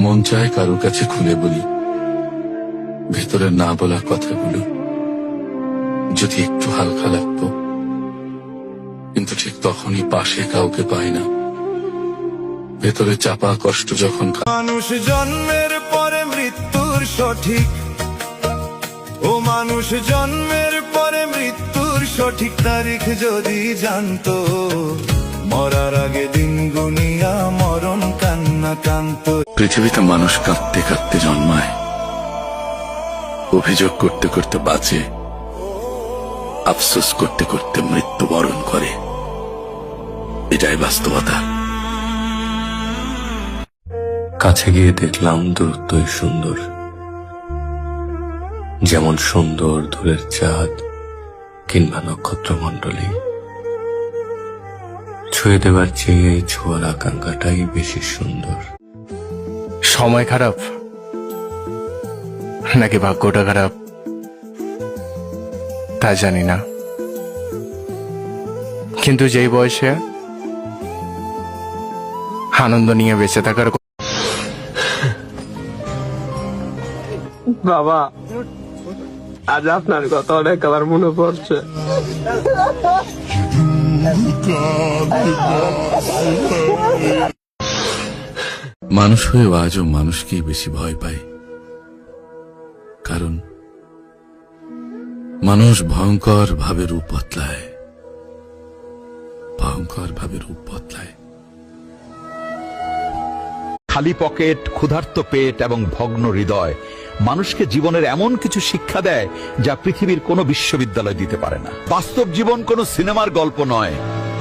মন চায় কারোর কাছে খুলে বলি ভেতরে না বলা কথাগুলো, যদি একটু হালকা লাগতো। কিন্তু ঠিক তখনই পাশে কাউকে পাই না, ভেতরে চাপা কষ্ট যখন। মানুষ জন্মের পরে মৃত্যুর সঠিক, ও মানুষ জন্মের পরে মৃত্যুর সঠিক তারিখ যদি জানতো, মরার আগে দিন গুনিয়া মরণ কান্না কান্ত। পৃথিবীতে মানুষ কাঁদতে কাঁদতে জন্মায়, অভিযোগ করতে করতে বাঁচে, আফসোস করতে করতে মৃত্যুবরণ করে। এটাই বাস্তবতা। কাছে গিয়ে দেখলাম দূরত্বই সুন্দর, যেমন সুন্দর দূরের চাঁদ কিংবা নক্ষত্রমণ্ডলী। ছুঁয়ে দেবার চেয়ে ছোঁয়ার আকাঙ্ক্ষাটাই বেশি সুন্দর। সময় খারাপ নাকি ভাগ্যটা খারাপ তা জানি না, কিন্তু যেই বয়সে আনন্দ নিয়ে বেঁচে থাকার। বাবা, আজ আপনার কথা অনেক আবার মনে পড়ছে। মানুষ হয়ে আজও মানুষকেই বেশি ভয় পায়, কারণ মানুষ ভয়ঙ্কর ভাবে রূপ বদলায়, ভয়ঙ্কর ভাবে রূপ বদলায়। খালি পকেট, ক্ষুধার্ত পেট এবং ভগ্ন হৃদয় মানুষকে জীবনের এমন কিছু শিক্ষা দেয় যা পৃথিবীর কোনো বিশ্ববিদ্যালয় দিতে পারে না। বাস্তব জীবন কোনো সিনেমার গল্প নয়,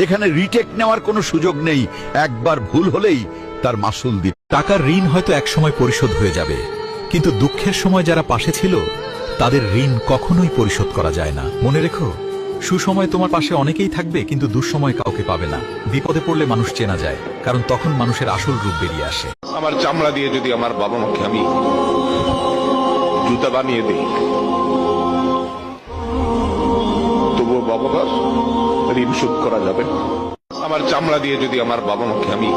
এখানে রিটেক নেওয়ার কোনো সুযোগ নেই। একবার ভুল হলেই তার মাসুল দিতে। টাকার ঋণ হয়তো একসময় পরিশোধ হয়ে যাবে, কিন্তু দুঃখের সময় যারা পাশে ছিল তাদের ঋণ কখনোই পরিশোধ করা যায় না। মনে রেখো, সুসময় তোমার পাশে অনেকেই থাকবে, কিন্তু দুঃসময় কাউকে পাবে না। বিপদে পড়লে মানুষ চেনা যায়, কারণ তখন মানুষের আসল রূপ বেরিয়ে আসে। আমার চামড়া দিয়ে যদি আমার বাবা মাকে আমি জুতা বানিয়ে দিই, তবুও বাবা মার ঋণ শোধ করা যাবে। আমার চামড়া দিয়ে যদি আমার বাবা মাকে আমি